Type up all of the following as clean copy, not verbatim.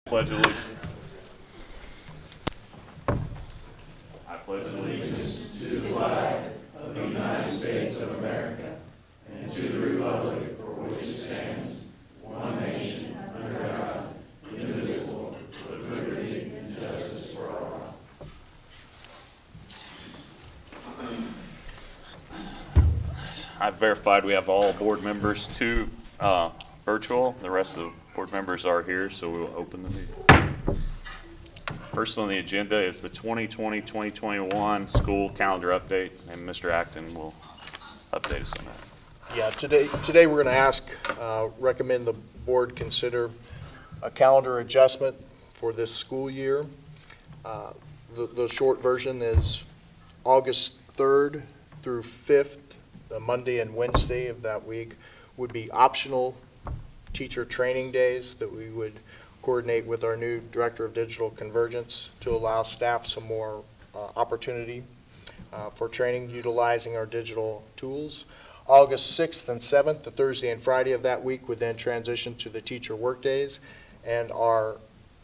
Pledge allegiance. I pledge allegiance to the flag of the United States of America and to the republic for which it stands, one nation, under God, indivisible, with liberty and justice for all. I've verified we have all board members to virtual. The rest of the board members are here, so we'll open the meeting. First on the agenda is the 2020-2021 school calendar update, and Mr. Acton will update us on that. Yeah, today we're going to ask, recommend the board consider a calendar adjustment for this school year. The short version is August 3rd through 5th, the Monday and Wednesday of that week, would be optional teacher training days that we would coordinate with our new Director of Digital Convergence to allow staff some more opportunity for training utilizing our digital tools. August 6th and 7th, the Thursday and Friday of that week, would then transition to the teacher work days, and our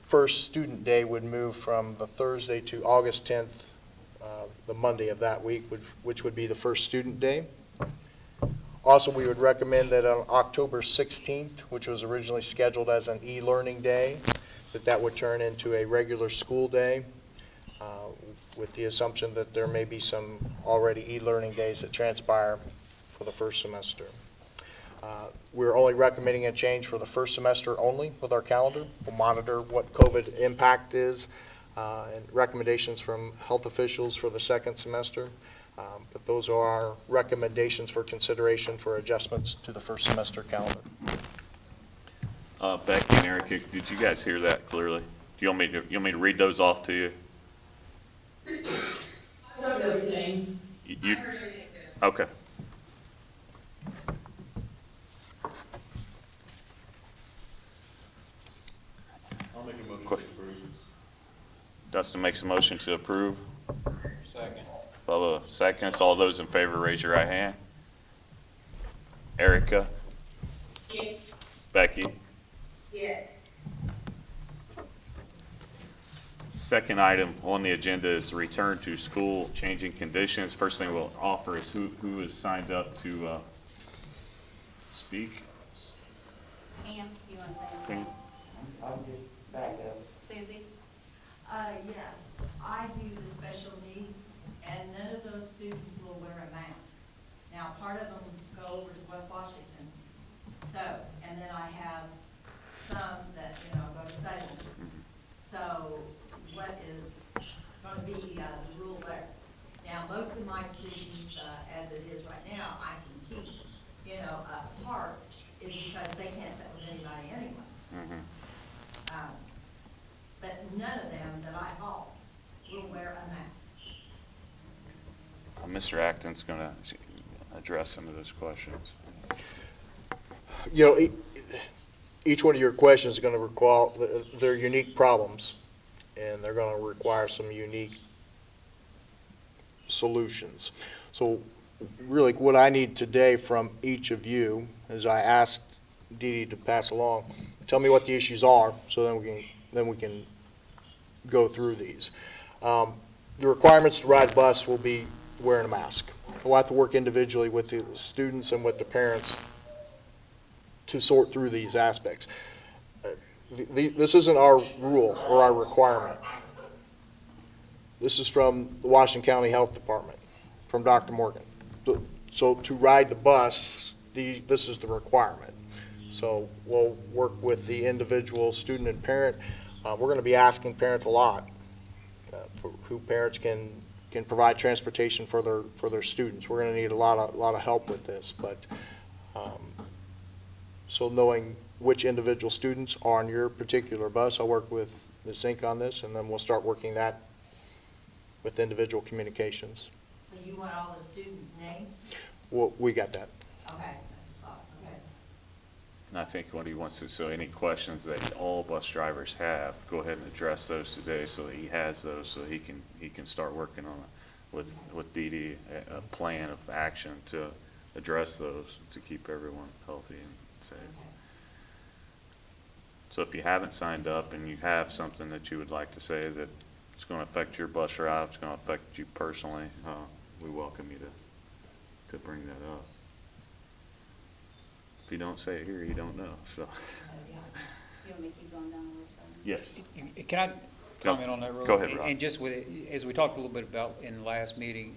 first student day would move from the Thursday to August 10th, the Monday of that week, which would be the first student day. Also, we would recommend that on October 16th, which was originally scheduled as an e-learning day, that would turn into a regular school day, with the assumption that there may be some already e-learning days that transpire for the first semester. We're only recommending a change for the first semester only with our calendar. We'll monitor what COVID impact is and recommendations from health officials for the second semester. But those are our recommendations for consideration for adjustments to the first semester calendar. Becky and Erica, did you guys hear that clearly? Do you want me to read those off to you? I heard everything. I heard everything too. Okay. I'll make a motion to approve. Dustin makes a motion to approve. Second. Bubba seconds. All those in favor, raise your right hand. Erica, Yes. Becky. Yes. Second item on the agenda is return to school, changing conditions. First thing we'll offer is who is signed up to speak. Pam, you want to say Pam? I'll just back up. Susie? Yes, I do the special needs, and none of those students will wear a mask. Now, part of them go over to West Washington, so, and then I have some that, go to Salem. So, what is going to be the rule there? Now, most of my students, as it is right now, I can keep, apart, is because they can't sit with anybody anyway. Mm-hmm. But none of them that I haul will wear a mask. Mr. Acton's going to address some of those questions. Each one of your questions is going to require, they're unique problems, and they're going to require some unique solutions. So really what I need today from each of you is I asked Dee Dee to pass along, tell me what the issues are, so then we can go through these. The requirements to ride a bus will be wearing a mask. We'll have to work individually with the students and with the parents to sort through these aspects. This isn't our rule or our requirement. This is from the Washington County Health Department, from Dr. Morgan. So to ride the bus, this is the requirement. So we'll work with the individual student and parent. We're going to be asking parents a lot for who parents can provide transportation for their students. We're going to need a lot of help with this, but so knowing which individual students are on your particular bus, I'll work with Ms. Zink on this, and then we'll start working that with individual communications. So you want all the students' names? Well, we got that. Okay, okay. And I think what he wants to, so any questions that all bus drivers have, go ahead and address those today so that he has those so he can start working on it with Dee Dee, a plan of action to address those to keep everyone healthy and safe. Okay. So if you haven't signed up and you have something that you would like to say that it's going to affect your bus route, it's going to affect you personally, we welcome you to bring that up. If you don't say it here, you don't know, so. You want me to keep going down the list? Yes. Can I comment on that real Go quick? ahead, Rob. And just with, as we talked a little bit about in the last meeting,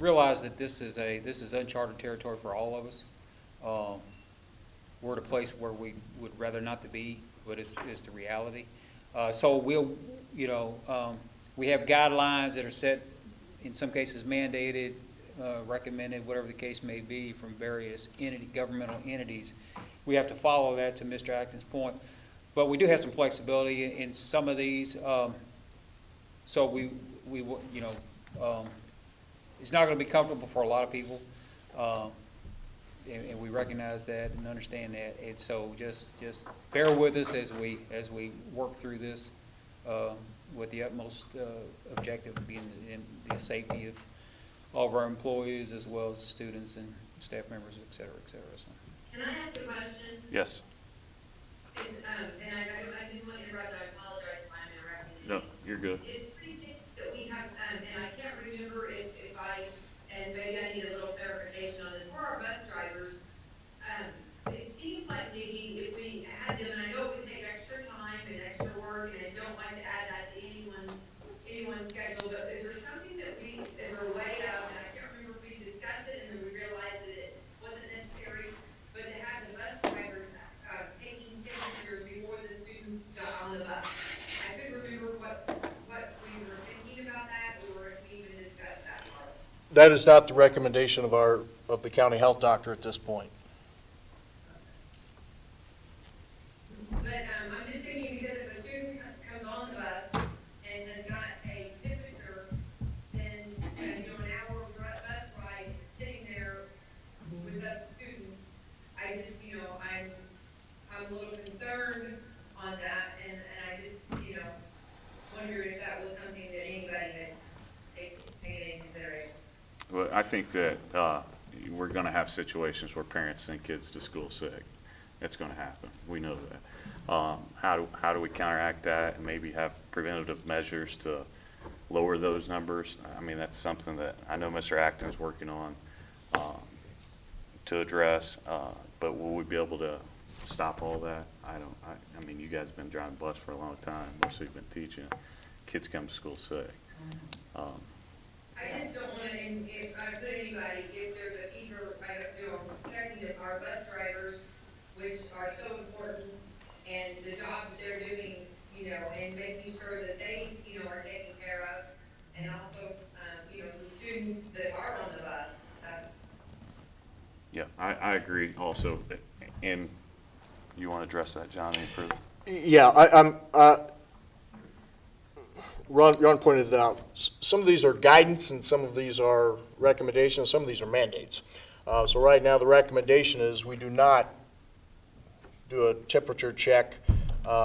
realize that this is uncharted territory for all of us. We're at a place where we would rather not to be, but it's the reality. So we'll, we have guidelines that are set, in some cases mandated, recommended, whatever the case may be, from various governmental entities. We have to follow that, to Mr. Acton's point. But we do have some flexibility in some of these. So it's not going to be comfortable for a lot of people. And we recognize that and understand that. And so just bear with us as we work through this with the utmost objective being the safety of all of our employees, as well as the students and staff members, et cetera, et cetera. So. Can I ask a question? Yes. It's, and I didn't want to interrupt, I apologize if I'm interrupting. No, you're good. It's pretty thick that we have, and I can't remember if and maybe I need a little clarification on this, for our bus drivers, it seems like maybe if we had them, and I know it would take extra time and extra work, and I don't like to add that to anyone's schedule, but is there something that is there a way of, and I can't remember if we discussed it, and then we realized that it wasn't necessary, but to have the bus drivers taking temperatures before the students got on the bus. I couldn't remember what we were thinking about that, or if we even discussed that part. That is not the recommendation of the county health doctor at this point. But I'm just thinking, because if a student comes on the bus and has got a temperature, then, an hour bus ride, sitting there with the students, I just, I'm a little concerned on that, and I just, wonder if that was something that anybody had taken into consideration. Well, I think that we're going to have situations where parents send kids to school sick. It's going to happen. We know that. How do we counteract that and maybe have preventative measures to lower those numbers? I mean, that's something that I know Mr. Acton's working on to address, but will we be able to stop all that? I mean, you guys have been driving bus for a long time. Most of you have been teaching. Kids come to school sick. I just don't want to put anybody, if there's a fever, protecting our bus drivers, which are so important, and the job that they're doing, and making sure that they, are taken care of, and also, the students that are on the bus. Yeah, I agree also. And you want to address that, John, any further? Yeah, Ron pointed it out. Some of these are guidance and some of these are recommendations, some of these are mandates. So right now the recommendation is we do not do a temperature check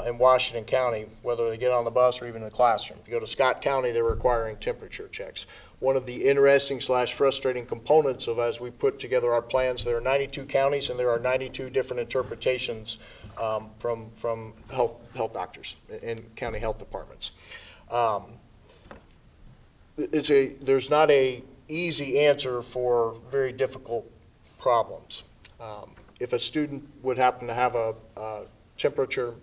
in Washington County, whether they get on the bus or even in the classroom. If you go to Scott County, they're requiring temperature checks. One of the interesting / frustrating components of as we put together our plans, there are 92 counties and there are 92 different interpretations from health doctors in county health departments. There's not a easy answer for very difficult problems. If a student would happen to have a temperature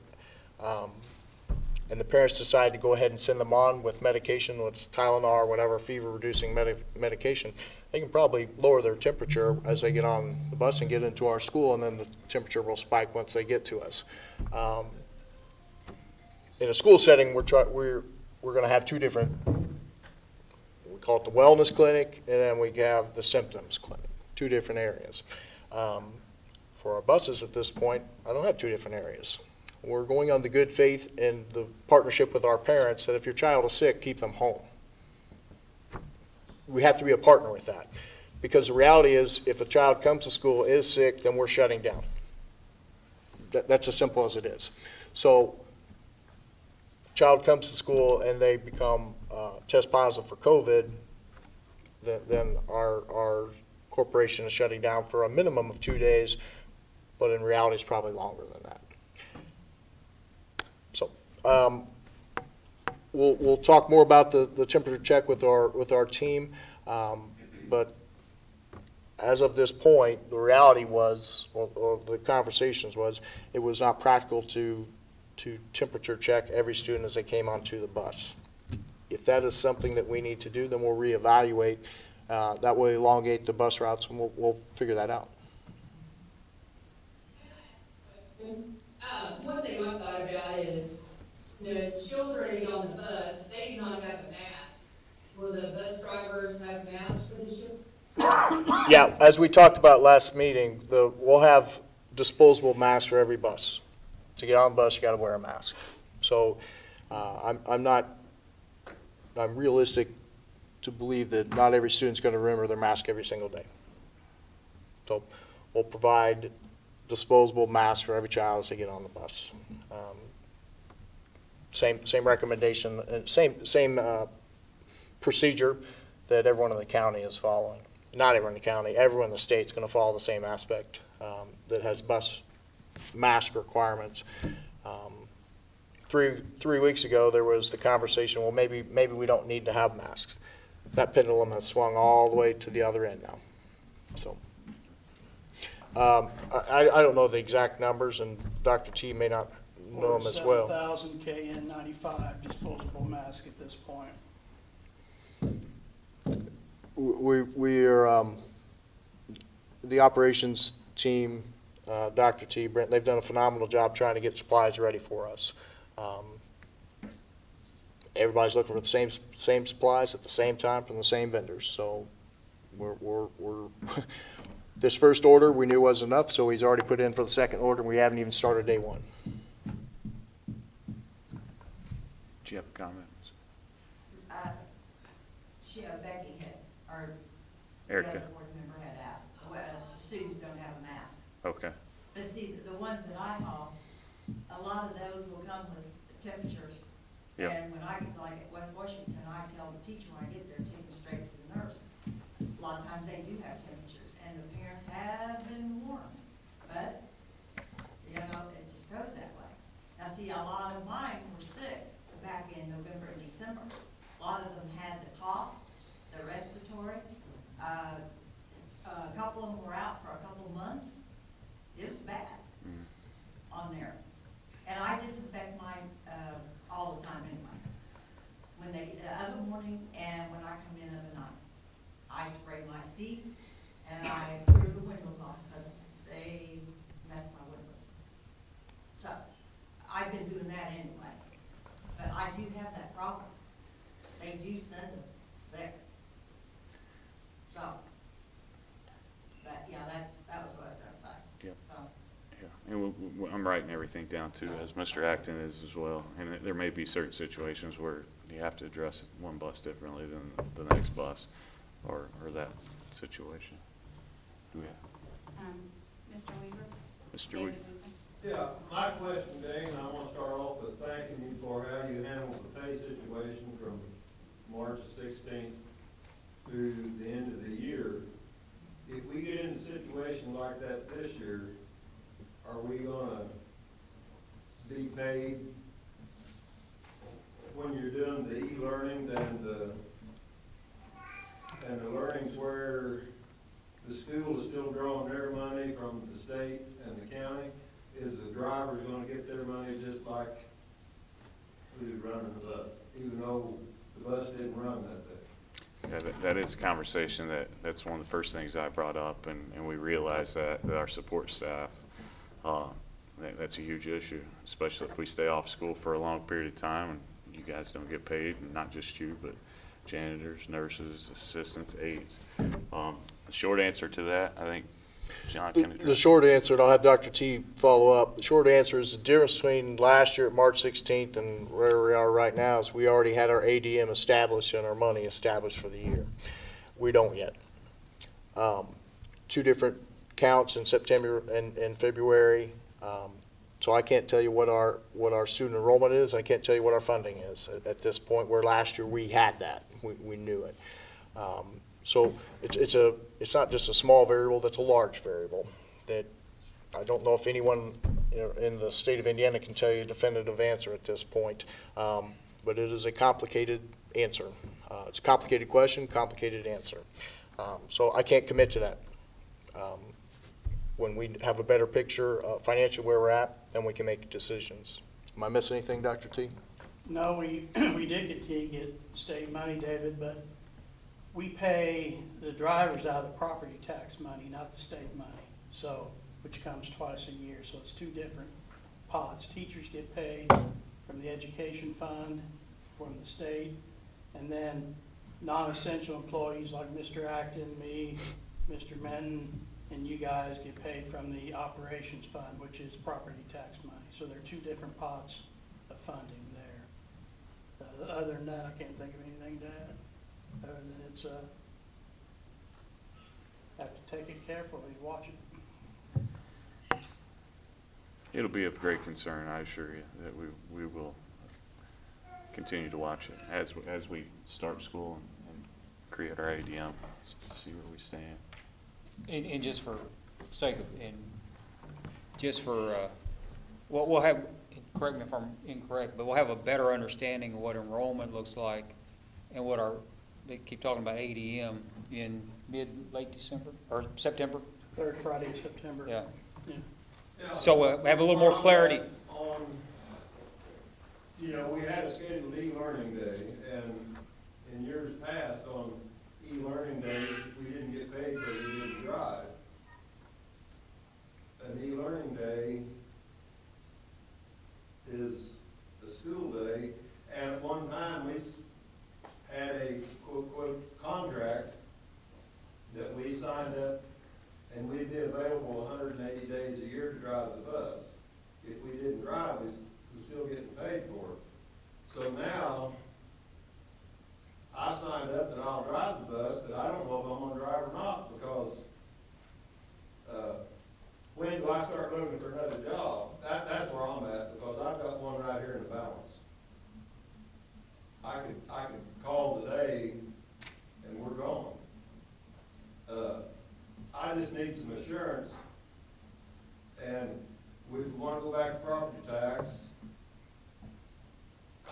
and the parents decide to go ahead and send them on with medication, with Tylenol or whatever fever-reducing medication, they can probably lower their temperature as they get on the bus and get into our school, and then the temperature will spike once they get to us. In a school setting, we're going to have two different, we call it the wellness clinic, and then we have the symptoms clinic, two different areas. For our buses at this point, I don't have two different areas. We're going on the good faith and the partnership with our parents that if your child is sick, keep them home. We have to be a partner with that. Because the reality is, if a child comes to school, is sick, then we're shutting down. That's as simple as it is. So, child comes to school and they become test positive for COVID, then our corporation is shutting down for a minimum of 2 days, but in reality it's probably longer than that. We'll talk more about the temperature check with our team, but as of this point, the reality was, or the conversations was, it was not practical to temperature check every student as they came onto the bus. If that is something that we need to do, then we'll reevaluate. That will elongate the bus routes, and we'll figure that out. One thing I've thought about is, children get on the bus, they do not have a mask. Will the bus drivers have masks for this year? Yeah, as we talked about last meeting, we'll have disposable masks for every bus. To get on the bus, you gotta wear a mask. So, I'm realistic to believe that not every student's gonna remember their mask every single day. So, we'll provide disposable masks for every child as they get on the bus. Same recommendation, same procedure that everyone in the county is following. Not everyone in the county, everyone in the state's gonna follow the same aspect that has bus mask requirements. 3 weeks ago, there was the conversation, well, maybe we don't need to have masks. That pendulum has swung all the way to the other end now. So, I don't know the exact numbers, and Dr. T may not know them as well. 7,000 KN95 disposable mask at this point. We are, the operations team, Dr. T, Brent, they've done a phenomenal job trying to get supplies ready for us. Everybody's looking for the same supplies at the same time from the same vendors, so we're this first order we knew was enough, so he's already put in for the second order, and we haven't even started day one. Do you have comments? Becky had, or the Erica? other board member had asked, well, the students don't have a mask. Okay. But see, the ones that I haul, a lot of those will come with temperatures. Yep. And when I, like at West Washington, I tell the teacher when I get there, take them straight to the nurse. A lot of times they do have temperatures, and the parents have been warned, but, it just goes that way. Now, see, a lot of mine were sick back in November and December. A lot of them had the cough, the respiratory. A couple of them were out for a couple of months. It was bad on there. And I disinfect mine all the time anyway. When they, the other morning and when I come in of the night. I spray my seats and I clear the windows off because they mess my windows. So I've been doing that anyway. But I do have that problem. They do send them sick. So, but yeah, that was what I was gonna say. Yep. So, Yeah, and I'm writing everything down too, as Mr. Acton is as well. And there may be certain situations where you have to address one bus differently than the next bus, or that situation. Do we have, Mr. Weaver? Mr. David Weaver? Weaver? Yeah, my question, Dane, I want to start off with thanking you for how you handled the pay situation from March 16th through the end of the year. If we get in a situation like that this year, are we gonna be paid when you're doing the e-learnings and the learnings where the school is still drawing their money from the state and the county? Is the driver gonna get their money just like who's running the bus, even though the bus didn't run that day? Yeah, that is a conversation that's one of the first things I brought up, and we realize that our support staff, that's a huge issue, especially if we stay off school for a long period of time and you guys don't get paid, and not just you, but janitors, nurses, assistants, aides. The short answer to that, I think John can address. The short answer, and I'll have Dr. T follow up, the short answer is the difference between last year at March 16th and where we are right now is we already had our ADM established and our money established for the year. We don't yet. 2 different counts in September and February. So I can't tell you what our student enrollment is. I can't tell you what our funding is at this point, where last year we had that. We knew it. So it's not just a small variable, that's a large variable that I don't know if anyone in the state of Indiana can tell you a definitive answer at this point, but it is a complicated answer. It's a complicated question, complicated answer. So I can't commit to that. When we have a better picture financially where we're at, then we can make decisions. Am I missing anything, Dr. T? No, we did get state money, David, but we pay the drivers out of the property tax money, not the state money, so, which comes twice a year, so it's two different pots. Teachers get paid from the education fund, from the state, and then non-essential employees like Mr. Acton, me, Mr. Menton, and you guys get paid from the operations fund, which is property tax money. So there are two different pots of funding there. Other than that, I can't think of anything to add, other than it's, have to take it carefully, watch it. It'll be of great concern, I assure you, that we will continue to watch it as we start school and create our ADM, to see where we stand. And just for sake of, and just for, we'll have, correct me if I'm incorrect, but we'll have a better understanding of what enrollment looks like and what they keep talking about ADM in late December, or September? Third Friday of September. Yeah. Yeah. Yeah. So we have a little more clarity. You know, we had a scheduled e-learning day, and in years past, on e-learning days, we didn't get paid because we didn't drive. An e-learning day is a school day, and at one time, we had a quote, contract that we signed up, and we'd be available 180 days a year to drive the bus. If we didn't drive, we're still getting paid for it. So now, I signed up that I'll drive the bus, but I don't know if I'm gonna drive or not, because, when do I start looking for another job? That's where I'm at, because I've got one right here in the balance. I could call today, and we're gone. I just need some assurance, and we wanna go back to property tax.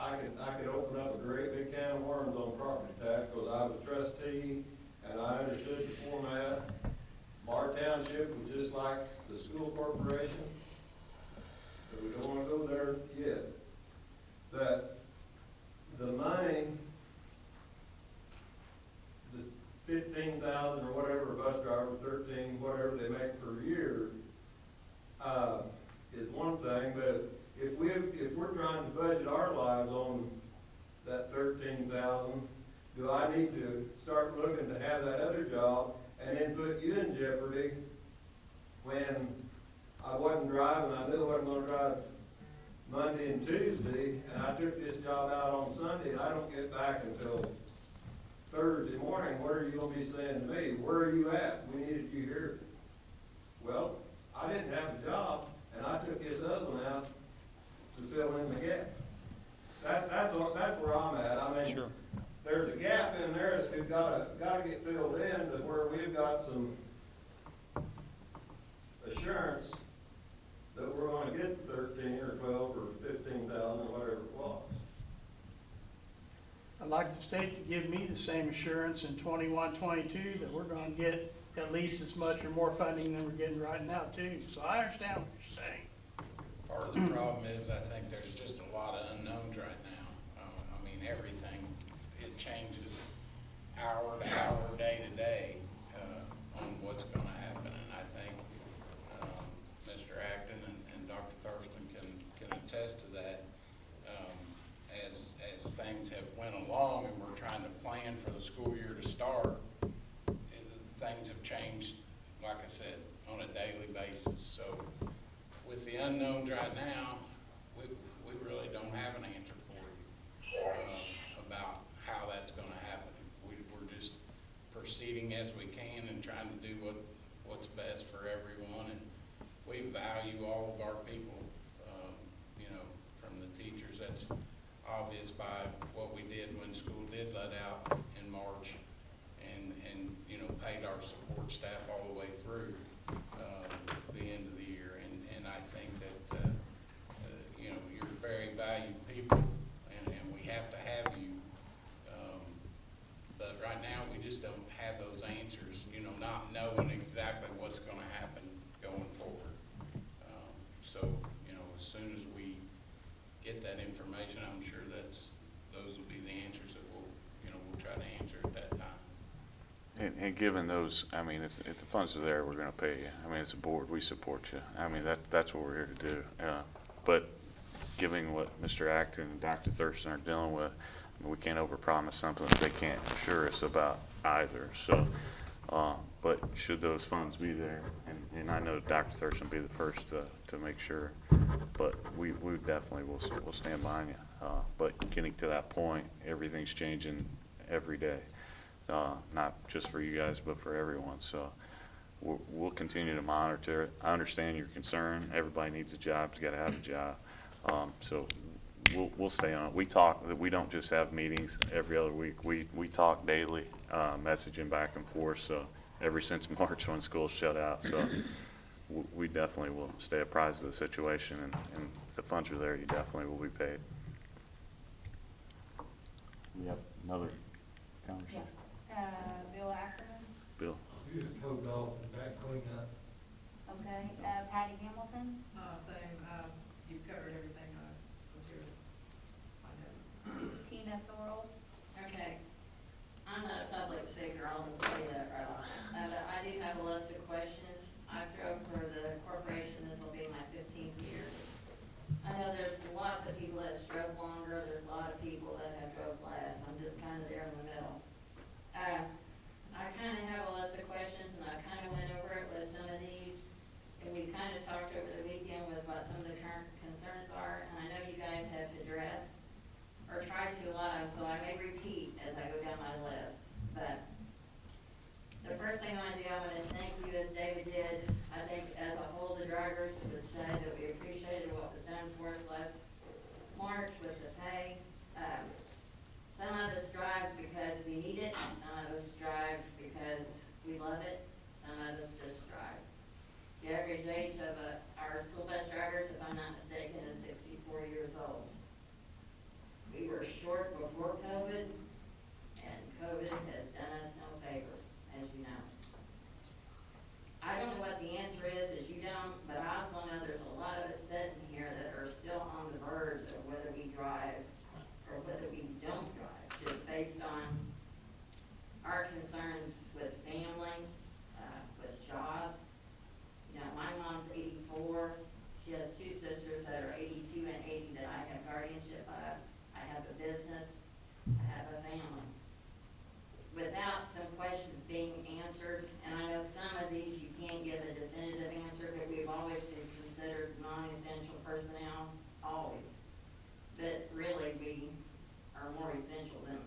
I could open up a great big can of worms on property tax, because I was trustee, and I understood the format. Our township was just like the school corporation, but we don't wanna go there yet. But the money, the 15,000 or whatever a bus driver, 13, whatever they make per year, is one thing, but if we're trying to budget our lives on that 13,000, do I need to start looking to have that other job and then put you in jeopardy when I wasn't driving, I knew I wasn't gonna drive Monday and Tuesday, and I took this job out on Sunday, and I don't get back until Thursday morning? What are you gonna be saying to me? Where are you at? We needed you here. Well, I didn't have a job, and I took this other one out to fill in the gap. That's where I'm at. I mean, Sure. there's a gap in there that's gotta get filled in, to where we've got some assurance that we're gonna get 13 or 12 or 15,000, whatever it was. I'd like the state to give me the same assurance in 21-22 that we're gonna get at least as much or more funding than we're getting right now too. So I understand what you're saying. Part of the problem is, I think there's just a lot of unknowns right now. I mean, everything, it changes hour to hour, day to day, on what's gonna happen. And I think, Mr. Acton and Dr. Thurston can attest to that. As things have went along and we're trying to plan for the school year to start, things have changed, like I said, on a daily basis. So with the unknowns right now, we really don't have an answer for you about how that's gonna happen. We're just proceeding as we can and trying to do what's best for everyone. And we value all of our people, you know, from the teachers. That's obvious by what we did when school did let out in March, and you know, paid our support staff all the way through the end of the year. I think that, you know, you're very valued people, and we have to have you. But right now, we just don't have those answers, you know, not knowing exactly what's gonna happen going forward. So, you know, as soon as we get that information, I'm sure those will be the answers that we'll try to answer at that time. And given those, I mean, if the funds are there, we're gonna pay you. I mean, as a board, we support you. I mean, that's what we're here to do. But given what Mr. Acton and Dr. Thurston are dealing with, I mean, we can't overpromise something that they can't assure us about either. So, but should those funds be there, and I know Dr. Thurston will be the first to make sure, but we definitely will stand behind you. But getting to that point, everything's changing every day. Not just for you guys, but for everyone. So we'll continue to monitor it. I understand your concern. Everybody needs a job. You got to have a job. So we'll stay on it. We talk. We don't just have meetings every other week. We talk daily, messaging back and forth. So ever since March when school shut out. So we definitely will stay apprised of the situation. And if the funds are there, you definitely will be paid. Yep. Another conversation. Bill Ackerman, Bill. You just code off and back clean up. okay, Patty Hamilton, Same, you've covered everything I was here. Tina Sorrells, Okay, I'm not a public speaker, I'll just tell you that right off. But I do have a list of questions. I drove for the corporation, this will be my 15th year. I know there's lots of people that drove longer, there's a lot of people that have drove less, I'm just kind of there in the middle. I kind of have a list of questions, and I kind of went over it with some of these, and we kind of talked over the weekend with what some of the current concerns are, and I know you guys have addressed or tried to a lot of them, so I may repeat as I go down my list. But the first thing I want to do, I want to thank you, as David did. I think as a whole, the drivers would say that we appreciated what was done for us last March with the pay. Some of us drive because we need it, and some of us drive because we love it, some of us just drive. The average age of our school bus drivers, if I'm not mistaken, is 64 years old. We were short before COVID, and COVID has done us no favors, as you know. I don't know what the answer is, as you don't, but I also know there's a lot of us sitting here that are still on the verge of whether we drive or whether we don't drive, just based on our concerns with family, with jobs. You know, my mom's 84. She has two sisters that are 82 and 80 that I have guardianship of. I have a business. I have a family. Without some questions being answered, and I know some of these you can't give a definitive answer, but we've always been considered non-essential personnel, always. But really, we are more essential than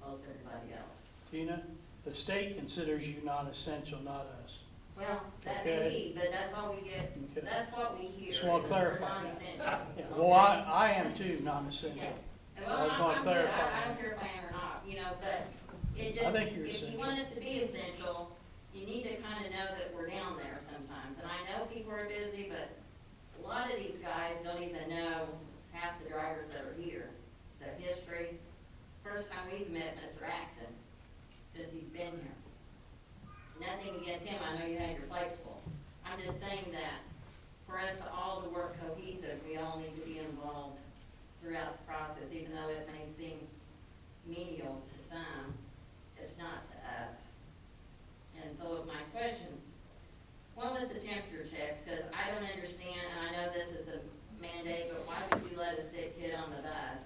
most everybody else. Tina, the state considers you non-essential, not us. Well, that may be, but that's all we get, Okay. that's what we hear. Just want to is we're clarify that. non-essential. Yeah, well, I am too, non-essential. Yeah. I Well, just want to I'm good, clarify. I don't care if I am or not, you know, but it I just, think you're if you essential. want us to be essential, you need to kind of know that we're down there sometimes. And I know people are busy, but a lot of these guys don't even know half the drivers that are here, the history. First time we've met Mr. Acton since he's been here. Nothing against him, I know you had your plates full. I'm just saying that for us to all to work cohesive, we all need to be involved throughout the process, even though it may seem menial to some, it's not to us. And so my questions, one was the temperature checks, because I don't understand, and I know this is a mandate, but why would you let a sick kid on the bus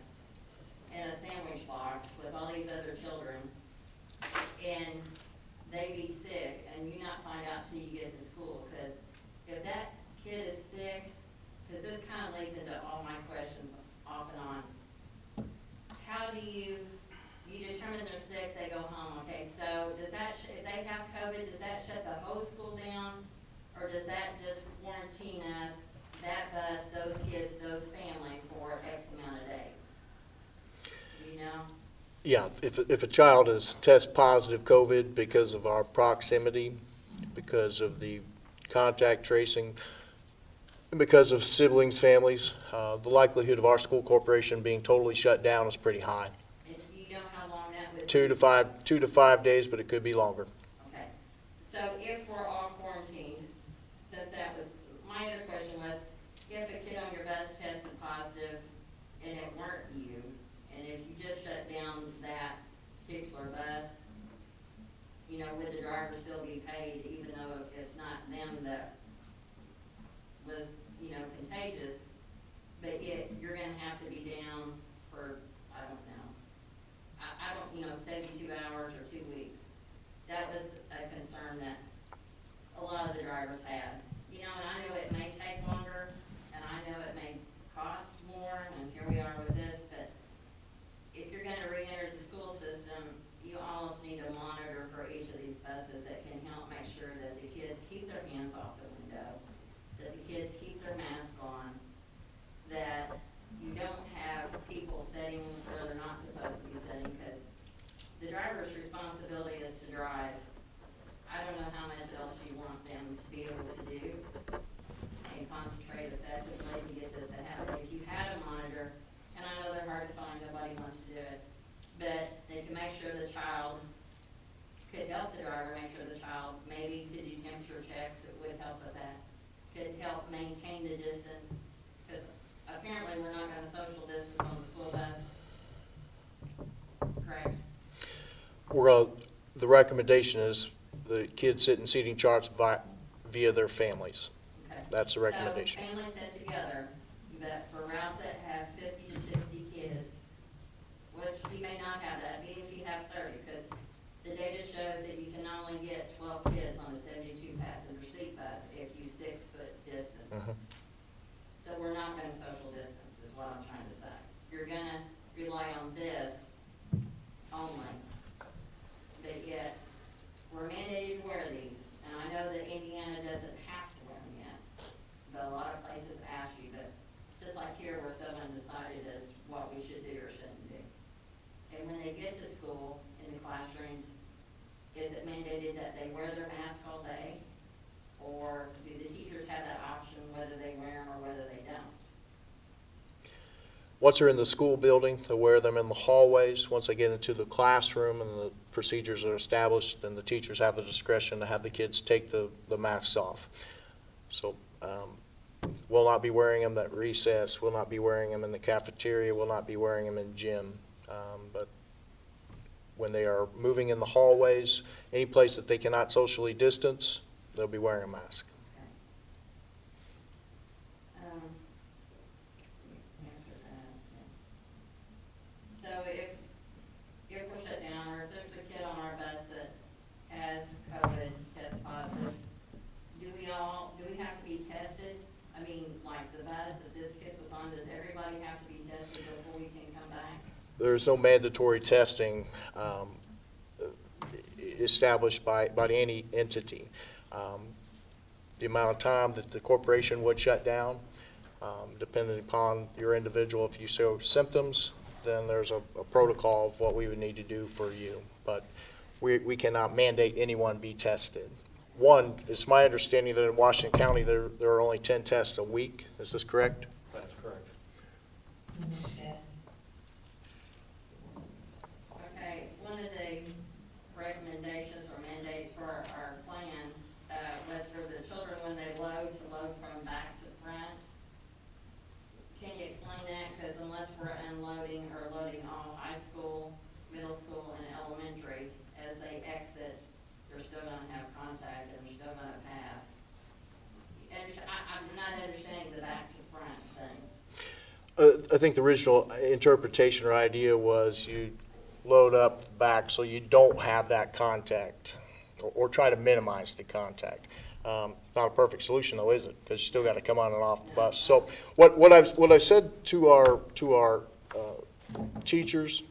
in a sandwich box with all these other children, and they be sick, and you not find out till you get to school? Because if that kid is sick, because this kind of leads into all my questions off and on. How do you determine they're sick, they go home, okay? So does that, if they have COVID, does that shut the whole school down? Or does that just quarantine us, that bus, those kids, those families for X amount of days? Do you know? Yeah, if a child is test positive COVID because of our proximity, because of the contact tracing, Because of siblings, families, the likelihood of our school corporation being totally shut down is pretty high. And do you know how long that would? 2 to 5 days, but it could be longer. Okay, so if we're all quarantined, since that was, my other question was, if a kid on your bus tested positive and it weren't you, and if you just shut down that particular bus, you know, would the driver still be paid even though it's not them that was, you know, contagious? But yet, you're gonna have to be down for, I don't know, I don't, you know, 72 hours or 2 weeks. That was a concern that a lot of the drivers had. You know, and I know it may take longer, and I know it may cost more, and here we are with this, but if you're gonna re-enter the school system, you almost need a monitor for each of these buses that can help make sure that the kids keep their hands off the window, that the kids keep their mask on, that you don't have people sitting where they're not supposed to be sitting, because the driver's responsibility is to drive. I don't know how much else you want them to be able to do and concentrate effectively to get this to happen. If you had a monitor, and I know they're hard to find, nobody wants to do it, but they can make sure the child could help the driver, make sure the child maybe could do temperature checks, it would help with that, could help maintain the distance, because apparently we're not gonna social distance on the school bus. Correct? The recommendation is the kids sit in seating charts via their families. Okay. That's the recommendation. So families sit together, but for routes that have 50 to 60 kids, which we may not have that, even if you have 30, because the data shows that you can only get 12 kids on a 72 passenger seat bus if you 6-foot distance. So we're not gonna social distance, is what I'm trying to say. You're gonna rely on this only, but yet, we're mandated to wear these, and I know that Indiana doesn't have to wear them yet, but a lot of places ask you, but just like here where someone decided as what we should do or shouldn't do. And when they get to school, in the classrooms, is it mandated that they wear their mask all day? Or do the teachers have that option whether they wear them or whether they don't? Once they're in the school building, they wear them in the hallways. Once they get into the classroom and the procedures are established, then the teachers have the discretion to have the kids take the masks off. So we'll not be wearing them at recess, we'll not be wearing them in the cafeteria, we'll not be wearing them in gym. But when they are moving in the hallways, any place that they cannot socially distance, they'll be wearing a mask. After that, so if we're shut down, or if there's a kid on our bus that has COVID, test positive, do we have to be tested? I mean, like the bus that this kid was on, does everybody have to be tested before we can come back? There's no mandatory testing established by any entity. The amount of time that the corporation would shut down, depending upon your individual, if you show symptoms, then there's a protocol of what we would need to do for you. But we cannot mandate anyone be tested. One, it's my understanding that in Washington County, there are only 10 tests a week. Is this correct? That's correct. Okay, one of the recommendations or mandates for our plan was for the children when they load to load from back to front. Can you explain that? Because unless we're unloading or loading all high school, middle school, and elementary, as they exit, they're still gonna have contact and they're still gonna pass. I'm not understanding the back to front thing. I think the original interpretation or idea was you load up back so you don't have that contact, or try to minimize the contact. Not a perfect solution though, is it? Because you still got to come on and off the bus. So what I said to our teachers,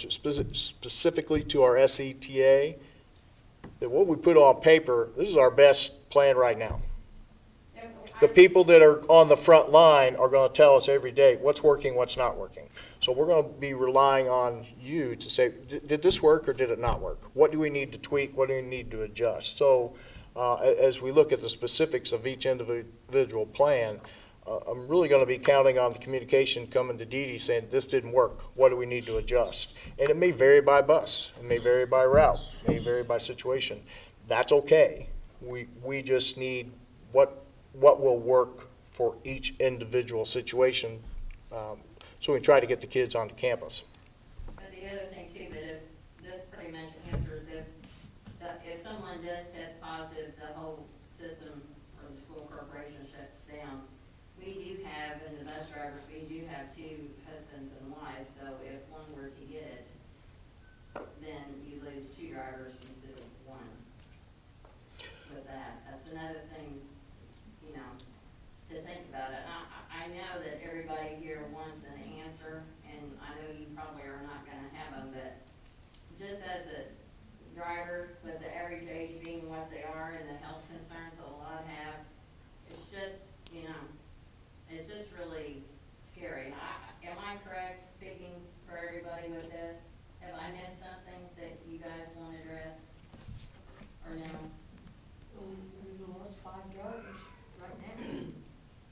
specifically to our SETA, that what we put on paper, this is our best plan right now. The people that are on the front line are going to tell us every day what's working, what's not working. So we're going to be relying on you to say, did this work or did it not work? What do we need to tweak? What do we need to adjust? So as we look at the specifics of each individual plan, I'm really going to be counting on the communication coming to Dee Dee saying, this didn't work, what do we need to adjust? And it may vary by bus, it may vary by route, it may vary by situation. That's okay. We just need what will work for each individual situation, so we can try to get the kids onto campus. But the other thing too, that if, this pretty much answers if someone does test positive, the whole system or the school corporation shuts down. We do have, in the bus drivers, we do have 2 husbands and wives, so if one were to get it, then you lose 2 drivers instead of 1. With that, that's another thing, you know, to think about it. I know that everybody here wants an answer, and I know you probably are not gonna have them, but just as a driver, with the average age being what they are and the health concerns that a lot have, it's just, you know, it's just really scary. Am I correct speaking for everybody with this? Have I missed something that you guys want addressed? Or no? We've lost 5 drivers right now.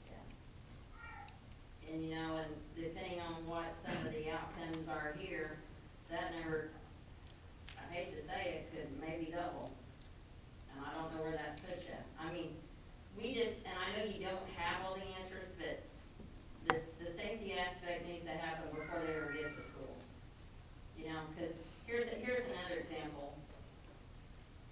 Yeah. And you know, and depending on what some of the outcomes are here, that number, I hate to say it, could maybe double. And I don't know where that puts you. I mean, we just, and I know you don't have all the answers, but the safety aspect needs to happen before they ever get to school. You know, because here's another example.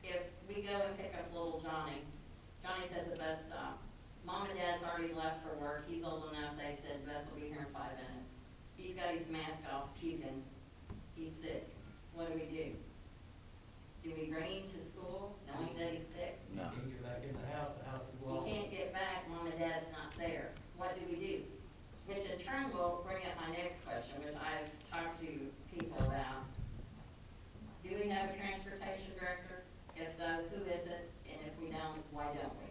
If we go and pick up little Johnny's at the bus stop. Mom and Dad's already left for work. He's old enough, they said bus will be here in 5 minutes. He's got his mask off, puking. He's sick. What do? Do we bring him to school knowing that he's sick? No. You can get back in the house is He locked. can't get back, Mom and Dad's not there. What do? Which in turn will bring up my next question, which I've talked to people about. Do we have a transportation director? If so, who is it? And if we don't, why don't we?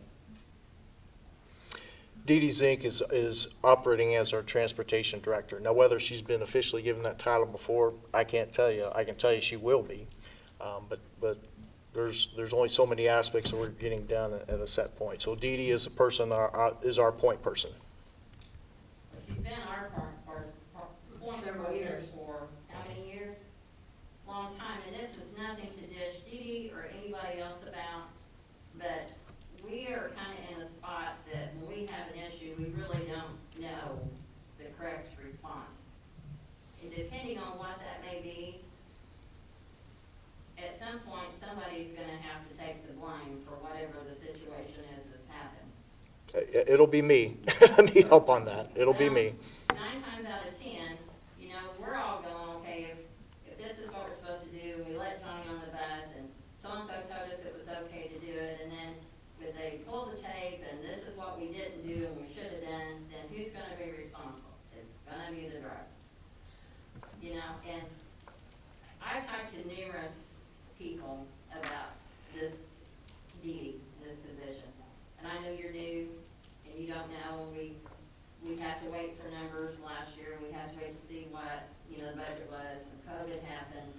Dee Dee Zink is operating as our transportation director. Now, whether she's been officially given that title before, I can't tell you. I can tell you she will be. But there's only so many aspects that we're getting done at a set point. So Dee Dee is the person, is our point person. She's been our point person for how many years? Long time, and this is nothing to dish Dee Dee or anybody else about, but we are kind of in a spot that when we have an issue, we really don't know the correct response. And depending on what that may be, at some point, somebody's gonna have to take the blame for whatever the situation is that's happened. It'll be me. Let me help on that. It'll be me. 9 times out of 10, you know, we're all going, okay, if this is what we're supposed to do, we let Johnny on the bus, and so-and-so told us it was okay to do it, and then if they pull the tape, and this is what we didn't do and we should have done, then who's gonna be responsible? It's gonna be the driver. You know, and I've talked to numerous people about this this position. And I know you're new, and you don't know, and we have to wait for numbers last year, we have to wait to see what, you know, the budget was, and COVID happened.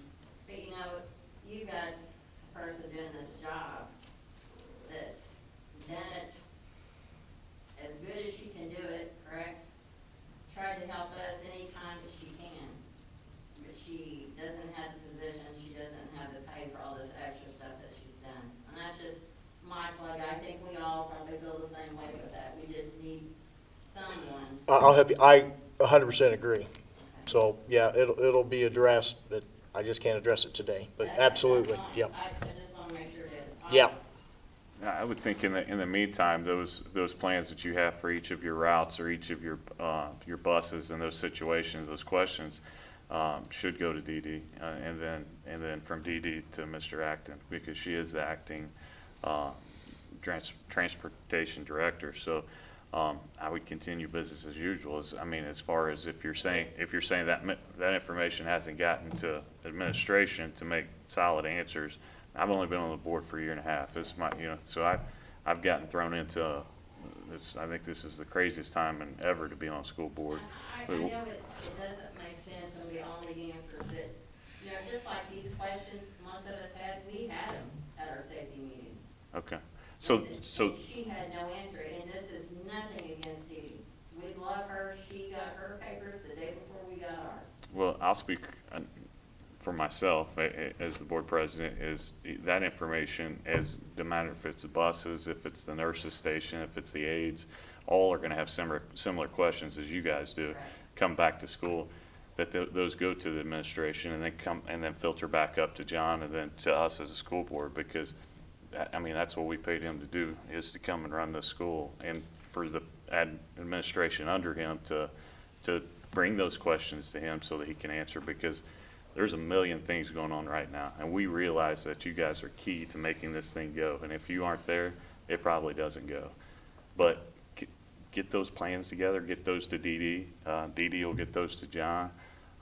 But you know, you got a person doing this job that's done it as good as she can do it, correct? Tried to help us anytime that she can, but she doesn't have the position, she doesn't have the pay for all this extra stuff that she's done. And that's just my plug. I think we all probably feel the same way with that. We just need someone. I'll help you. I 100% agree. So, yeah, it'll be addressed, but I just can't address it today. But absolutely, That's fine. yep. I just want to make sure that. Yeah. I would think in the meantime, those plans that you have for each of your routes or each of your buses and those situations, those questions, should go to Dee Dee, and then from Dee Dee to Mr. Acton, because she is the acting transportation director. So I would continue business as usual. As far as if you're saying that information hasn't gotten to administration to make solid answers. I've only been on the board for a year and a half. So I've gotten thrown into this. I think this is the craziest time ever to be on a school board. I know it doesn't make sense, and we all need answers, but, you know, just like these questions most of us had, we had them at our safety meeting. Okay. And she had no answer, and this is nothing against Dee Dee. love her, she got her papers the day before we got ours. Well, I'll speak for myself as the board president, is that information, as no matter if it's the buses, if it's the nurses station, if it's the aides, all are gonna have similar questions as you guys do. Right. Come back to school, that those go to the administration and then filter back up to John and then to us as a school board, because I mean, that's what we paid him to do, is to come and run the school, and for the administration under him to bring those questions to him so that he can answer, because there's a million things going on right now, and we realize that you guys are key to making this thing go, and if you aren't there, it probably doesn't go. But get those plans together, get those to Dee Dee. Dee Dee will get those to John.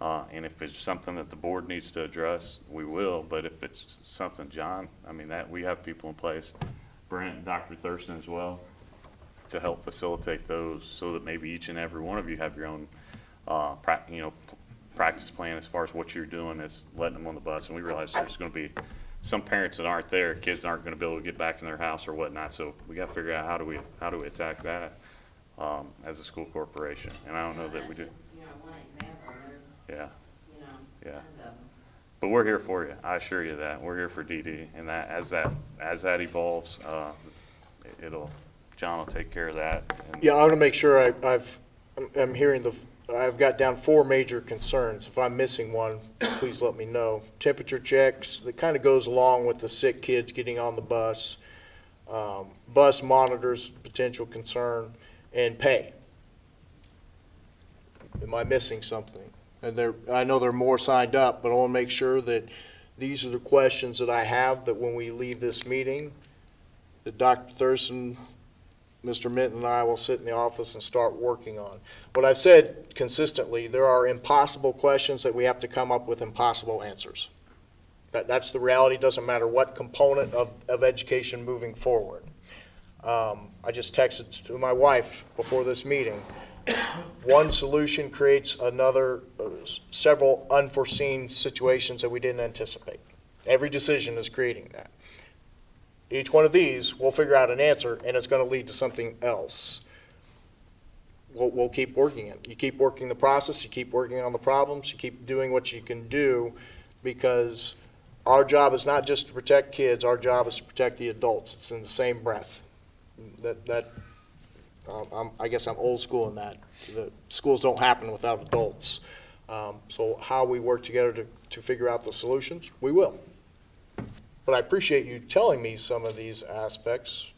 And if it's something that the board needs to address, we will. But if it's something, John, I mean, that we have people in place, Brent and Dr. Thurston as well, to help facilitate those, so that maybe each and every one of you have your own, practice plan as far as what you're doing is letting them on the bus. And we realize there's going to be some parents that aren't there, kids aren't going to be able to get back in their house or whatnot. So we got to figure out how do we attack that as a school corporation. And I don't know that we do. You know, one example, there's, Yeah. you know, Yeah. tons of them. But we're here for you. I assure you that. We're here for Dee Dee. And that as that evolves, John will take care of that. And Yeah, I want to make sure I'm hearing I've got down 4 major concerns. If I'm missing one, please let me know. Temperature checks, that kind of goes along with the sick kids getting on the bus. Bus monitors, potential concern, and pay. Am I missing something? And I know there are more signed up, but I want to make sure that these are the questions that I have, that when we leave this meeting, that Dr. Thurston, Mr. Minton, and I will sit in the office and start working on. What I've said consistently, there are impossible questions that we have to come up with impossible answers. That's the reality. Doesn't matter what component of education moving forward. I just texted to my wife before this meeting. One solution creates another, several unforeseen situations that we didn't anticipate. Every decision is creating that. Each one of these, we'll figure out an answer, and it's going to lead to something else. We'll keep working it. You keep working the process, you keep working on the problems, you keep doing what you can do, because our job is not just to protect kids, our job is to protect the adults. It's in the same breath. I guess I'm old school in that. The schools don't happen without adults. So how we work together to figure out the solutions, we will. But I appreciate you telling me some of these aspects,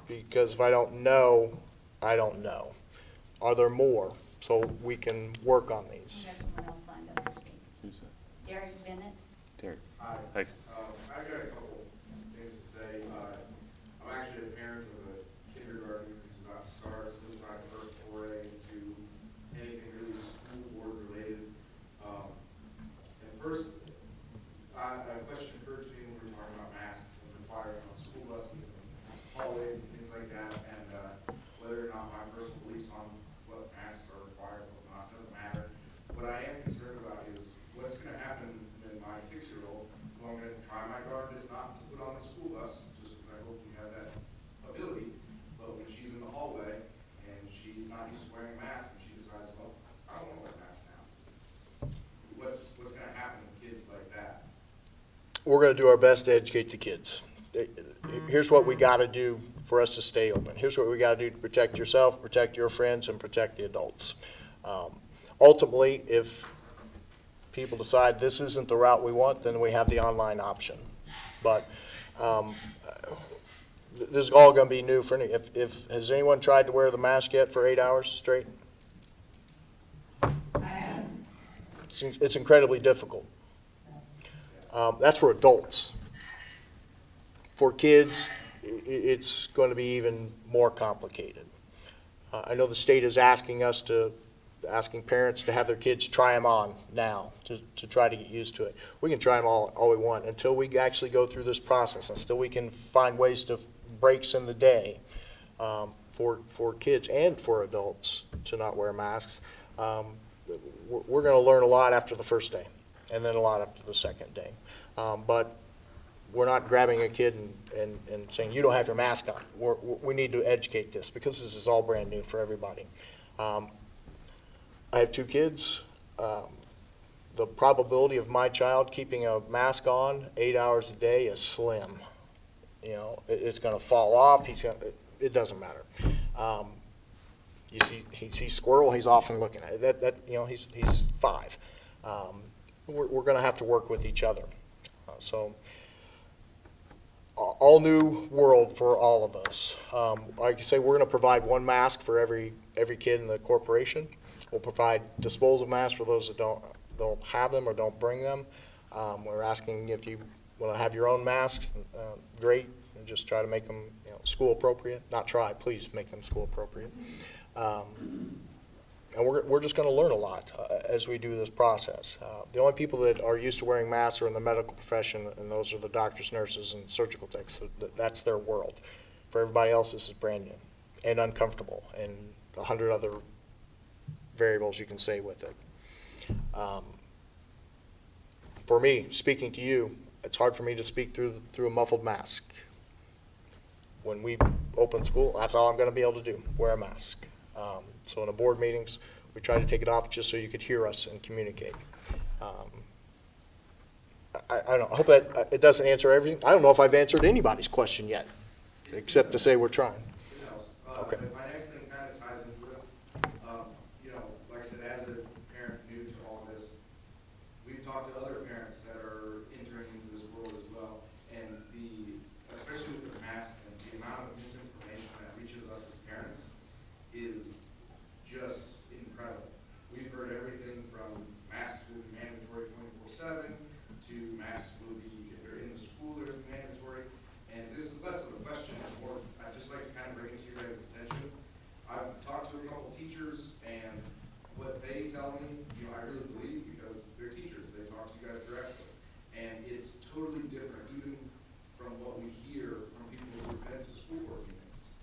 because if I don't know, I don't know. Are there more? So we can work on We these. have someone else signed up to speak. who's that? Derek Bennett. Terry. Hi. Hey. I've got a couple things to say. I'm actually a parent of a kindergarten who's about to start, so this is my first foray into anything really school board related. And first, a question occurred to me when we were talking about masks and requiring on school buses and hallways and things like that, and whether or not my personal beliefs on what masks are required or not, doesn't matter. What I am concerned about is what's going to happen when my 6-year-old, who I'm going to try my darndest not to put on the school bus, just because I hope we have that ability, but when she's in the hallway and she's not used to wearing a mask and she decides, well, I don't want to wear a mask now. What's going to happen with kids like that? We're going to do our best to educate the kids. Here's what we got to do for us to stay open. Here's what we got to do to protect yourself, protect your friends, and protect the adults. Ultimately, if people decide this isn't the route we want, then we have the online option. But this is all going to be new for me. Has anyone tried to wear the mask yet for 8 hours straight? It's incredibly difficult. That's for adults. For kids, it's going to be even more complicated. I know the state is asking parents to have their kids try them on now to try to get used to it. We can try them all we want until we actually go through this process, until we can find ways to breaks in the day for kids and for adults to not wear masks. We're going to learn a lot after the first day, and then a lot after the second day. But we're not grabbing a kid and saying, you don't have your mask on. We need to educate this, because this is all brand new for everybody. I have 2 kids. The probability of my child keeping a mask on 8 hours a day is slim. You know, it's going to fall off. It doesn't matter. He sees squirrel, he's off and looking at it. You know, he's 5. We're going to have to work with each other. So, all new world for all of us. Like I say, we're going to provide 1 mask for every kid in the corporation. We'll provide disposable masks for those that don't have them or don't bring them. We're asking if you want to have your own masks, great, and just try to make them, you know, school appropriate. Not try, please make them school appropriate. And we're just going to learn a lot as we do this process. The only people that are used to wearing masks are in the medical profession, and those are the doctors, nurses, and surgical techs. That's their world. For everybody else, this is brand new and uncomfortable, and 100 other variables you can say with it. For me, speaking to you, it's hard for me to speak through a muffled mask. When we open school, that's all I'm going to be able to do, wear a mask. So in the board meetings, we try to take it off just so you could hear us and communicate. I don't know, I hope that it doesn't answer everything. I don't know if I've answered anybody's question yet, except to say we're trying. Okay. My next thing kind of ties into this. You know, like I said, as a parent new to all of this, we've talked to other parents that are entering into this world as well, and especially with the mask and the amount of misinformation that reaches us as parents is just incredible. We've heard everything from masks will be mandatory 24/7 to masks will be, if they're in the school, they're mandatory. And this is less of a question, it's more, I'd just like to kind of bring it to your guys' attention. I've talked to a couple teachers, and what they tell me, you know, I really believe because they're teachers, they talk to you guys directly. And it's totally different, even from what we hear from people who've been to school board meetings.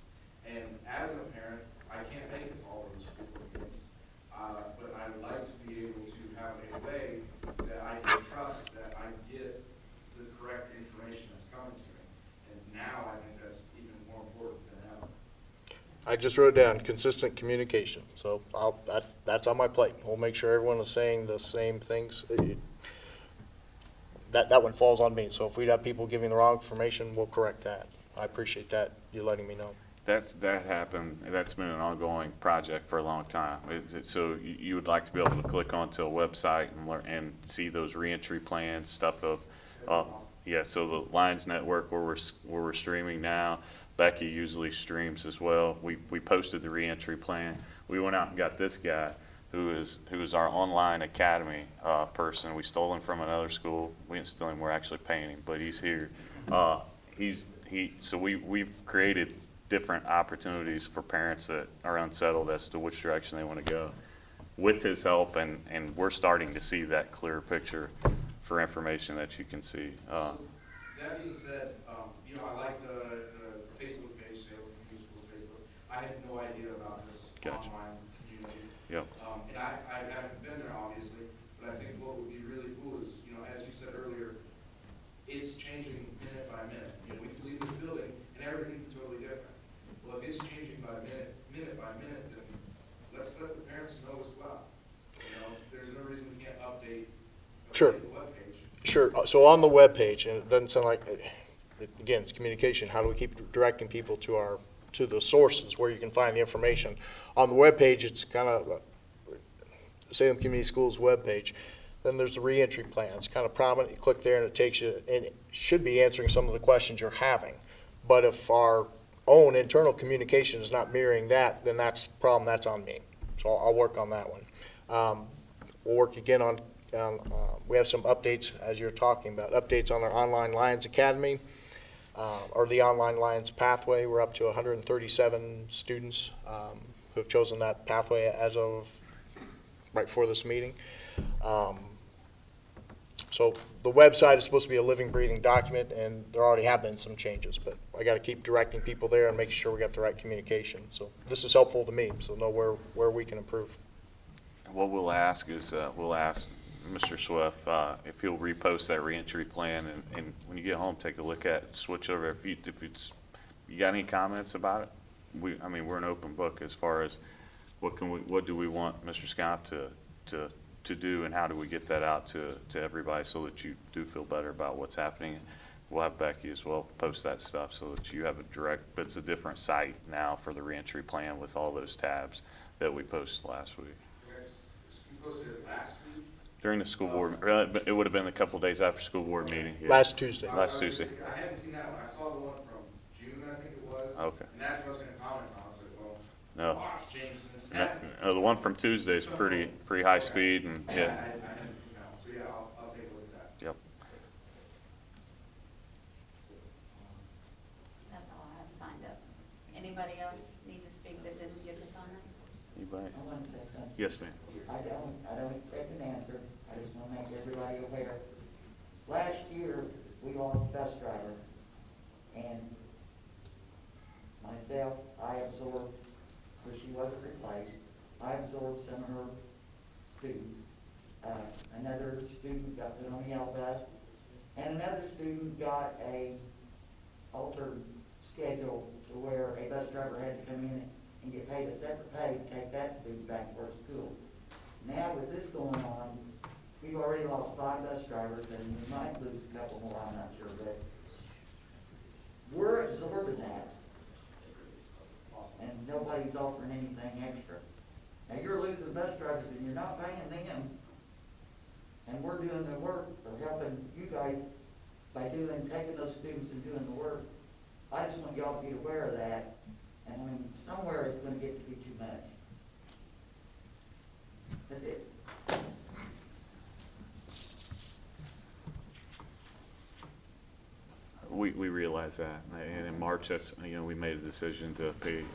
And as a parent, I can't make it to all of those school board meetings, but I would like to be able to have a way that I can trust that I get the correct information that's coming to me. And now I think that's even more important than ever. I just wrote down consistent communication, so that's on my plate. We'll make sure everyone is saying the same things. That one falls on me, so if we have people giving the wrong information, we'll correct that. I appreciate that, you letting me know. That happened, that's been an ongoing project for a long time. So you would like to be able to click onto a website and learn and see those reentry plans, stuff of, yeah, so the Lions Network where we're streaming now, Becky usually streams as well. We posted the reentry plan. We went out and got this guy who is our online academy person. We stole him from another school. We didn't steal him, we're actually paying him, but he's here. So we've created different opportunities for parents that are unsettled as to which direction they want to go. With his help, and we're starting to see that clear picture for information that you can see. That being said, you know, I like the Facebook page, Salem Community Schools Facebook. I had no idea about this Gotcha. online community. Yep. And I haven't been there, obviously, but I think what would be really cool is, you know, as you said earlier, it's changing minute by minute. You know, we could leave this building and everything could be totally different. Well, if it's changing by minute by minute, then let's let the parents know as well. You know, there's no reason we can't update Sure. the webpage. Sure, so on the webpage, and it doesn't sound like, again, it's communication, how do we keep directing people to the sources where you can find the information? On the webpage, it's kind of Salem Community Schools webpage. Then there's the reentry plan. It's kind of prominent. You click there and it takes you, and it should be answering some of the questions you're having. But if our own internal communication is not mirroring that, then that's the problem, that's on me. So I'll work on that one. We'll work again on, we have some updates, as you're talking about, updates on our Online Lions Academy, or the Online Lions Pathway. We're up to 137 students who have chosen that pathway as of right before this meeting. So the website is supposed to be a living, breathing document, and there already have been some changes, but I got to keep directing people there and making sure we got the right communication. So this is helpful to me, so know where we can improve. What we'll ask is, we'll ask Mr. Swift if he'll repost that reentry plan, and when you get home, take a look at it, switch over. If it's, you got any comments about it? I mean, we're an open book as far as what do we want Mr. Scott to do, and how do we get that out to everybody so that you do feel better about what's happening? We'll have Becky as well post that stuff so that you have a direct, but it's a different site now for the reentry plan with all those tabs that we posted last week. Yes, you posted it last week. During the school board, it would have been a couple days after school board meeting. Yeah. Last Tuesday. Last Tuesday. I haven't seen that one. I saw the one from June, I think it was. Okay. And that's what I was gonna comment on. I was like, well, No. a lot's changed since No, then. no, the one from Tuesday is pretty high speed and, I yeah, haven't seen that one. So yeah, I'll take a look at that. yep. That's all I have signed up. Anybody else need to speak that didn't get this on it? Anybody? I want to say something. Yes, ma'am. I don't expect an answer, I just want to make everybody aware. Last year, we lost a bus driver, and myself, I absorbed, because she wasn't replaced, I absorbed some of her students. Another student got put on a yellow bus, and another student got a altered schedule to where a bus driver had to come in and get paid a separate pay to take that student back to her school. Now with this going on, we've already lost 5 bus drivers, and we might lose a couple more, I'm not sure, but we're absorbing that, and nobody's offering anything extra. Now you're losing bus drivers and you're not paying them, and we're doing the work of helping you guys by taking those students and doing the work. I just want y'all to be aware of that, and I mean, somewhere it's gonna get to be too much. That's it. We realize that, and in March, that's, we made a decision to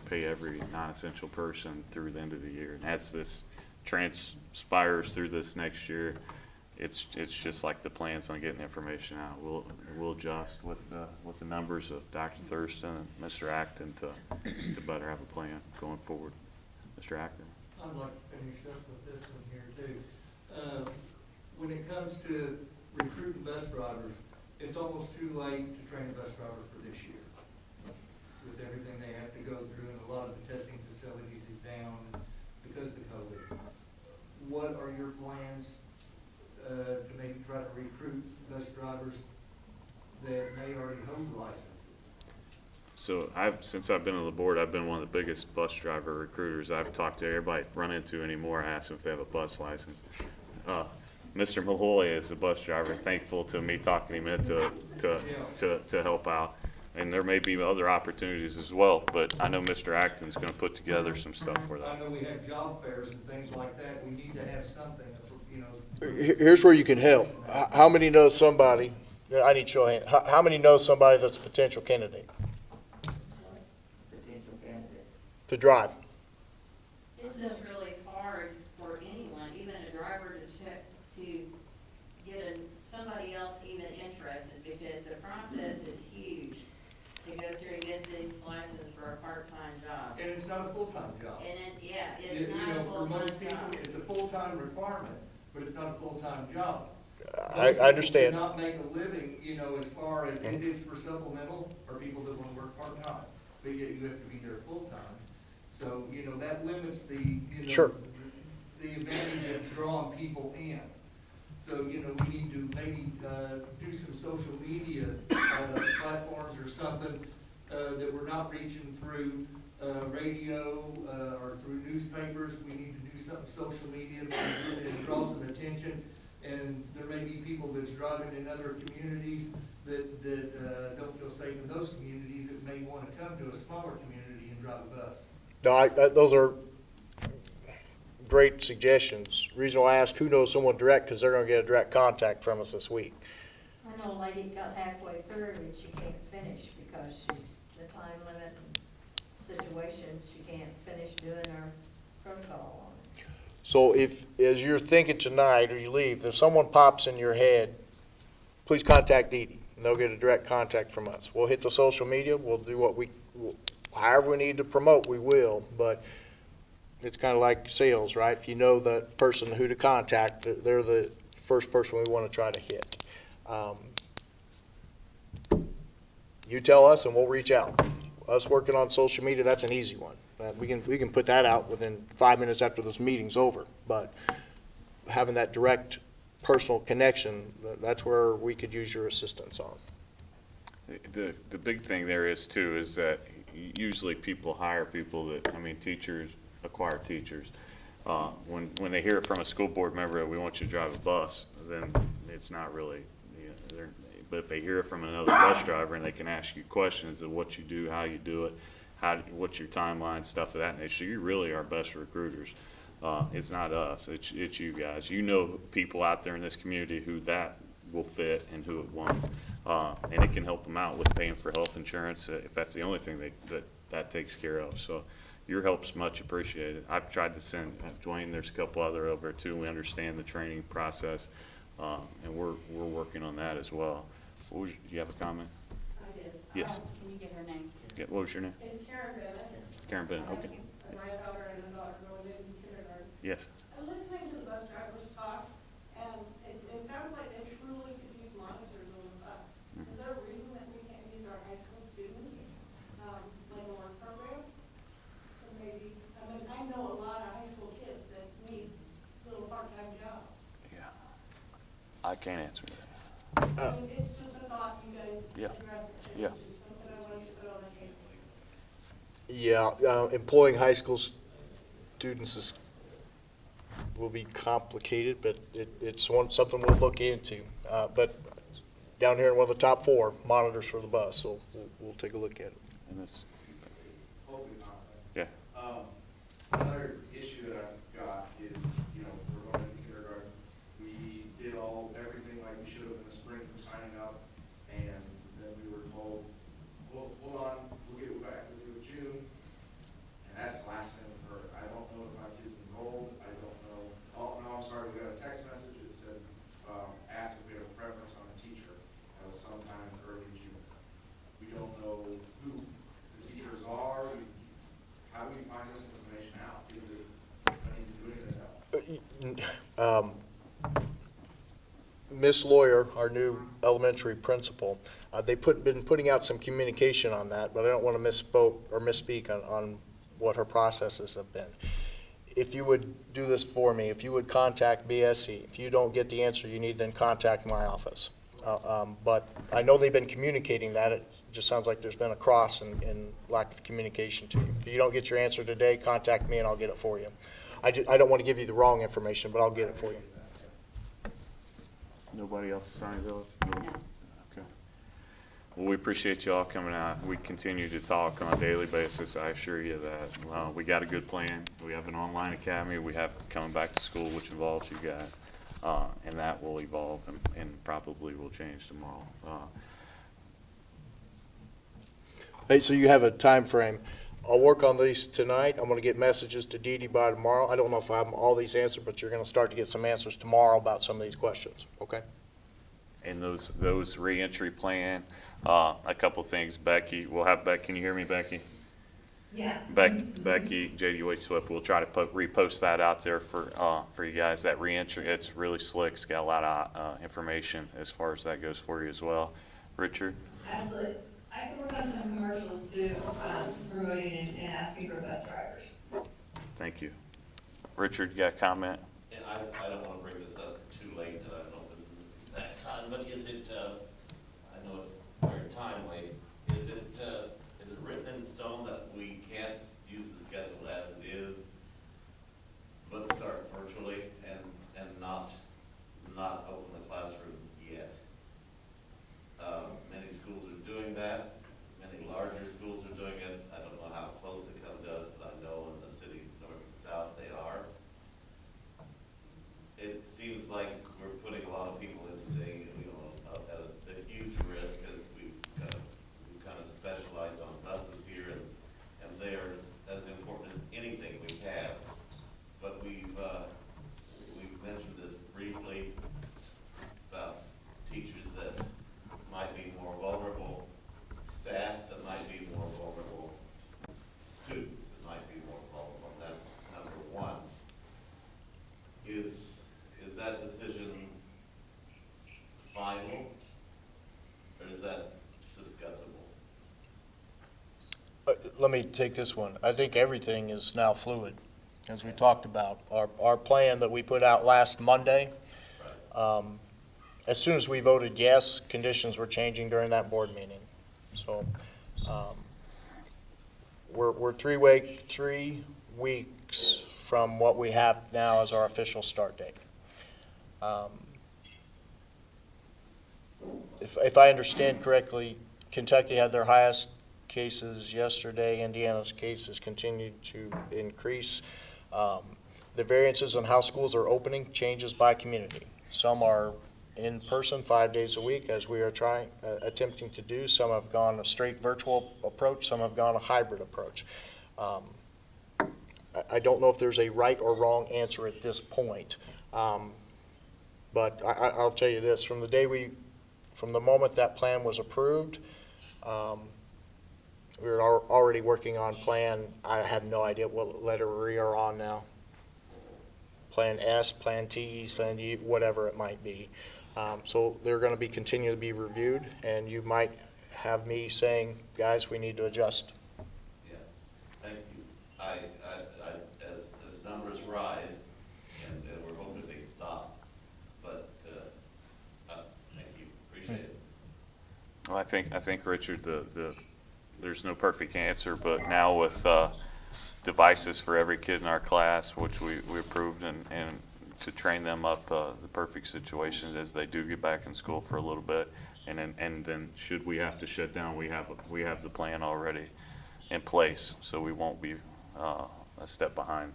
pay every non-essential person through the end of the year. And as this transpires through this next year, it's just like the plans on getting information out. We'll adjust with the numbers of Dr. Thurston and Mr. Acton to better have a plan going forward. Mr. Acton? I'd like to finish up with this one here too. When it comes to recruiting bus drivers, it's almost too late to train a bus driver for this year. With everything they have to go through, and a lot of the testing facilities is down because of the COVID. What are your plans to maybe try to recruit bus drivers that may already hold licenses? So since I've been on the board, I've been one of the biggest bus driver recruiters I've talked to everybody run into anymore. I ask them if they have a bus license. Mr. Malloy is a bus driver, thankful to me talking him into to help out. And there may be other opportunities as well, but I know Mr. Acton's gonna put together some stuff for I that. know we have job fairs and things like that. We need to have something, Here's where you can help. How many know somebody, I need show of hand, how many know somebody that's a potential candidate Potential candidate. to drive? It's just really hard for anyone, even a driver, to get somebody else even interested, because the process is huge to go through and get this license for a part-time job. and it's not a full-time job. And it's You not a know, for full-time most people, job. it's a full-time requirement, but it's not a full-time job. I understand. Those people cannot make a living, as far as it is for supplemental, or people that want to work part-time, but yet you have to be there full-time. So, that limits the, Sure. the advantage of drawing people in. So, we need to maybe, do some social media, platforms or something, that we're not reaching through, radio, or through newspapers. We need to do something social media and draw some attention. And there may be people that's driving in other communities that don't feel safe in those communities, that may want to come to a smaller community and drive a bus. No, those are great suggestions. Reason why I ask who knows someone direct, because they're gonna get a direct contact from us this week. I know a lady got halfway through and she can't finish because she's the time limit and situation, she can't finish doing her protocol on it. So if, as you're thinking tonight, or you leave, if someone pops in your head, please contact Dee Dee, and they'll get a direct contact from us. We'll hit the social media, we'll do however we need to promote, we will, but it's kind of like sales, right? If you know that person who to contact, they're the first person we want to try to hit. You tell us and we'll reach out. us working on social media, that's an easy one. We can put that out within 5 minutes after this meeting's over. But having that direct personal connection, that's where we could use your assistance on. The big thing there is too, is that usually people hire people that, I mean, teachers acquire teachers. When they hear it from a school board member that we want you to drive a bus, then it's not really, but if they hear it from another bus driver and they can ask you questions of what you do, how you do it, what's your timeline, stuff of that nature, you really are best recruiters. It's not us, it's you guys. You know people out there in this community who that will fit and who it won't. And it can help them out with paying for health insurance if that's the only thing that takes care of. So your help's much appreciated. I've tried to send Dwayne, there's a couple other over too. We understand the training process, and we're working on that as well. Do you have a comment? I did. Yes. Can you get her name? What was your name? It's Karen Bennett. Karen Bennett, okay. My daughter and a daughter going into kindergarten. Yes. I'm listening to the bus drivers talk, and it sounds like they truly could use monitors on the bus. Is there a reason that we can't use our high school students, like a work program? Or maybe, I mean, I know a lot of high school kids that need little part-time jobs. Yeah. I can't answer that. I mean, it's just a thought, you guys Yeah. address it. Yeah. It's just something I wanted to put on the table. Yeah, employing high school students will be complicated, but it's something we'll look into. But down here in one of the top 4 monitors for the bus, so we'll take a look at it. And this, Hopefully not. yeah. Another issue that I've got is, we're going into kindergarten. We did everything like we should have in the spring for signing up, and then we were told, well, hold on, we'll get back with you in June. And that's the last thing we've heard. I don't know if my kid's enrolled, I don't know. Oh, no, I'm sorry, we got a text message that said, asked if we had a preference on a teacher. That was sometime in early June. We don't know who the teachers are. How do we find this information out? Is it, I need to do anything else? Miss Lawyer, our new elementary principal, they've been putting out some communication on that, but I don't want to misspeak on what her processes have been. If you would do this for me, if you would contact BSC, if you don't get the answer you need, then contact my office. But I know they've been communicating that. It just sounds like there's been a cross and lack of communication to you. If you don't get your answer today, contact me and I'll get it for you. I don't want to give you the wrong information, but I'll get it for you. Nobody else signed up? No. Okay. Well, we appreciate you all coming out. We continue to talk on a daily basis, I assure you that. We got a good plan. We have an online academy. We have coming back to school, which involves you guys. And that will evolve and probably will change tomorrow. Hey, so you have a time frame. I'll work on these tonight. I'm going to get messages to Dee Dee by tomorrow. I don't know if I have all these answered, but you're going to start to get some answers tomorrow about some of these questions, okay? And those reentry plan, a couple things. Becky, can you hear me, Becky? Yeah. Becky, JDUH Swift, we'll try to repost that out there for you guys. That reentry, it's really slick. It's got a lot of information as far as that goes for you as well. Richard? Absolutely. I can work on some commercials too, promoting and asking for bus drivers. Thank you. Richard, you got a comment? And I don't want to bring this up too late, and I don't know if this is the exact time, but is it, I know it's very timely, is it written in stone that we can't use the schedule as it is, but start virtually and not open the classroom yet? Many schools are doing that, many larger schools are doing it. I don't know how close it comes to us, but I know in the cities north and south they are. It seems like we're putting a lot of people into at a let me take this one. I think everything is now fluid, as we talked about. Our plan that we put out last Monday, as soon as we voted yes, conditions were changing during that board meeting. So we're 3 weeks from what we have now as our official start date. If I understand correctly, Kentucky had their highest cases yesterday. Indiana's cases continued to increase. The variances on how schools are opening changes by community. Some are in person 5 days a week, as we are attempting to do. Some have gone a straight virtual approach. Some have gone a hybrid approach. I don't know if there's a right or wrong answer at this point. But I'll tell you this, from the moment that plan was approved, we were already working on plan. I have no idea what letter we are on now. Plan S, Plan T, Plan D, whatever it might be. So they're going to continue to be reviewed, and you might have me saying, guys, we need to adjust. Yeah, thank you. As numbers rise, and we're hoping they stop, but, thank you, appreciate it. Well, I think, Richard, there's no perfect answer, but now with devices for every kid in our class, which we approved, and to train them up the perfect situations as they do get back in school for a little bit, and then should we have to shut down, we have the plan already in place, so we won't be a step behind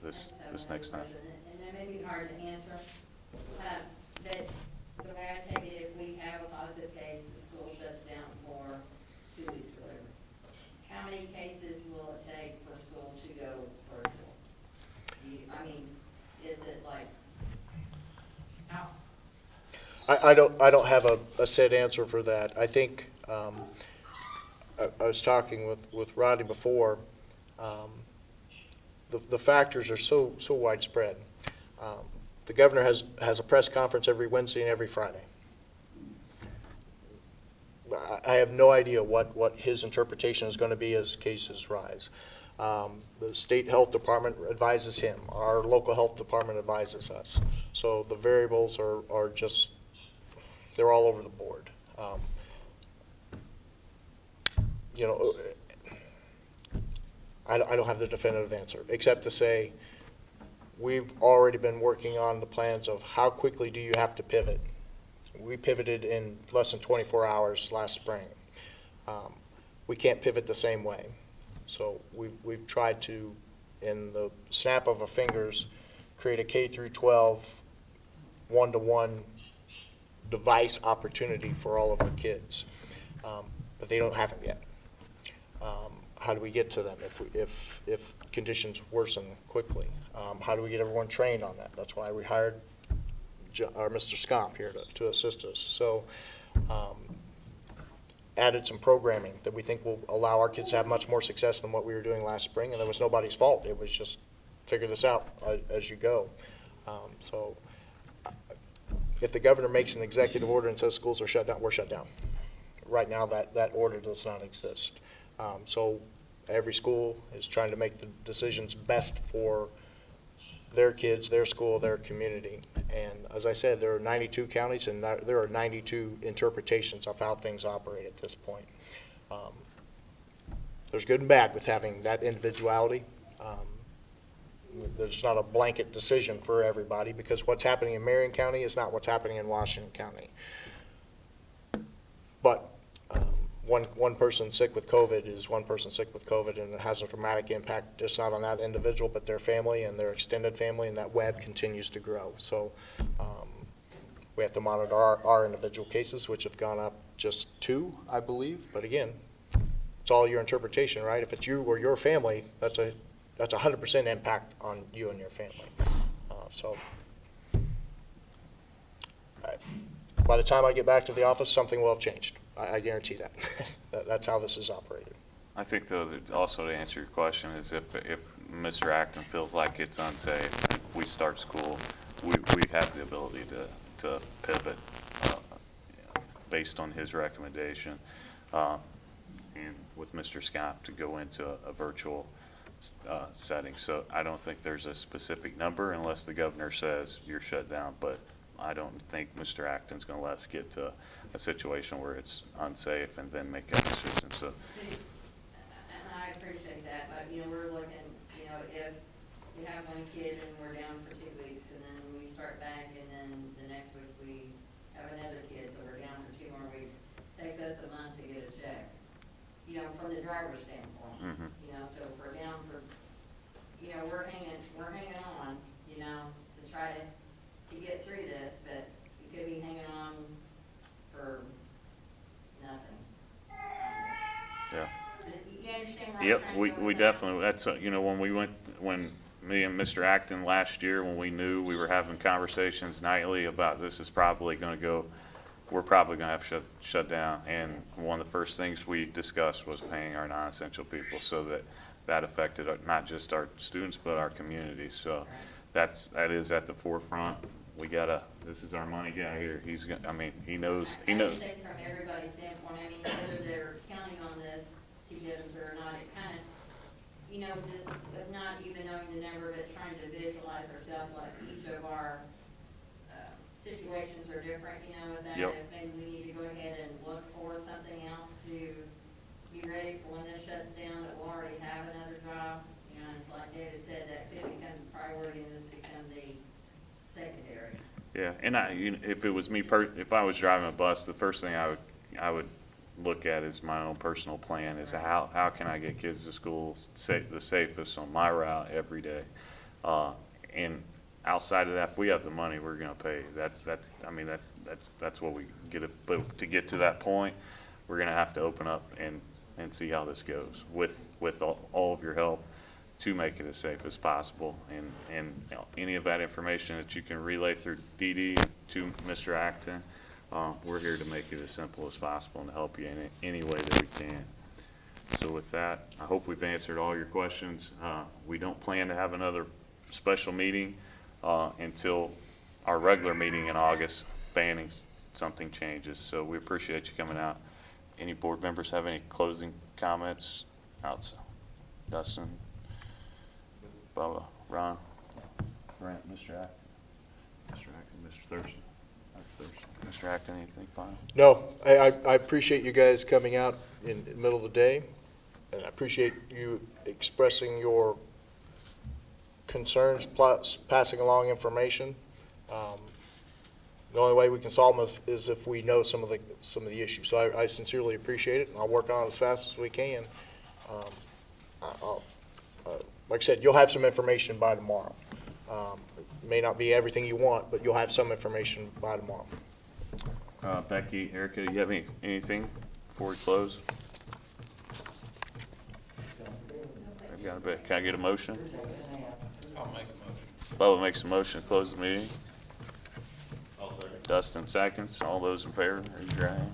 this next time. And that may be hard to answer, but the way I take it, if we have a positive case, the school shuts down for 2 weeks or whatever. How many cases will it take for school to go virtual? I mean, is it like, how? I don't have a set answer for that. I think, I was talking with Rodney before, the factors are so widespread. The governor has a press conference every Wednesday and every Friday. I have no idea what his interpretation is going to be as cases rise. The state health department advises him. Our local health department advises us. So the variables are just, they're all over the board. You know, I don't have the definitive answer, except to say we've already been working on the plans of how quickly do you have to pivot. We pivoted in less than 24 hours last spring. We can't pivot the same way. So we've tried to, in the snap of our fingers, create a K through 12 one-to-one device opportunity for all of our kids. But they don't have them yet. How do we get to them if conditions worsen quickly? How do we get everyone trained on that? That's why we hired Mr. Scomp here to assist us. So added some programming that we think will allow our kids to have much more success than what we were doing last spring, and that was nobody's fault. It was just figure this out as you go. So if the governor makes an executive order and says schools are shut down, we're shut down. Right now, that order does not exist. So every school is trying to make the decisions best for their kids, their school, their community. And as I said, there are 92 counties, and there are 92 interpretations of how things operate at this point. There's good and bad with having that individuality. There's not a blanket decision for everybody, because what's happening in Marion County is not what's happening in Washington County. But one person sick with COVID is one person sick with COVID, and it has a dramatic impact just not on that individual, but their family and their extended family, and that web continues to grow. So we have to monitor our individual cases, which have gone up just 2, I believe. But again, it's all your interpretation, right? If it's you or your family, that's 100% impact on you and your family. By the time I get back to the office, something will have changed. I guarantee that. That's how this is operated. I think, though, that also to answer your question is if Mr. Acton feels like it's unsafe and we start school, we have the ability to pivot based on his recommendation. and with Mr. Scott to go into a virtual setting. So I don't think there's a specific number unless the governor says you're shut down, but I don't think Mr. Acton's gonna let us get to a situation where it's unsafe and then make that decision, so. And I appreciate that, but, we're looking, if we have one kid and we're down for 2 weeks, and then we start back, and then the next week we have another kid, so we're down for 2 more weeks, takes us a month to get a check, from the driver's standpoint. Mhm. So if we're down for, we're hanging on, to try to get through this, but we could be hanging on for nothing. Yeah. You understand where I'm Yep, trying to we go with that? definitely, that's, when me and Mr. Acton last year, when we knew we were having conversations nightly about this is probably gonna go, we're probably gonna have shut down. And one of the first things we discussed was paying our non-essential people, so that affected not just our students, but our communities. So that is at the forefront. This is our money guy here. He knows. I just think from everybody's standpoint, whether they're counting on this to get them through or not, it kind of, just with not even knowing the number, but trying to visualize ourselves, like each of our situations are different, with that. Yep. If maybe we need to go ahead and look for something else to be ready for when this shuts down, that we'll already have another job. It's like David said, that could become the priority and this become the secondary. Yeah, and if it was me, if I was driving a bus, the first thing I would look at is my own personal plan, is how can I get kids to school the safest on my route every day. And outside of that, if we have the money, we're gonna pay. That's what we get. But to get to that point, we're gonna have to open up and see how this goes with all of your help to make it as safe as possible. And any of that information that you can relay through Dee Dee to Mr. Acton, we're here to make it as simple as possible and to help you in any way that we can. So with that, I hope we've answered all your questions. We don't plan to have another special meeting until our regular meeting in August, banning something changes. So we appreciate you coming out. Any board members have any closing comments? Outside. Dustin? Bubba? Ron? Grant? Mr. Acton? Mr. Thurston? Mr. Acton, anything final? No, I appreciate you guys coming out in the middle of the day, and I appreciate you expressing your concerns plus passing along information. The only way we can solve them is if we know some of the issues. So I sincerely appreciate it, and I'll work on it as fast as we can. Like I said, you'll have some information by tomorrow. It may not be everything you want, but you'll have some information by tomorrow. Becky, Erica, do you have anything before we close? I've got a bit. Can I get a motion? I'll make a motion. Bubba makes a motion to close the meeting. I'll second. Dustin seconds. All those in favor, raise your hand.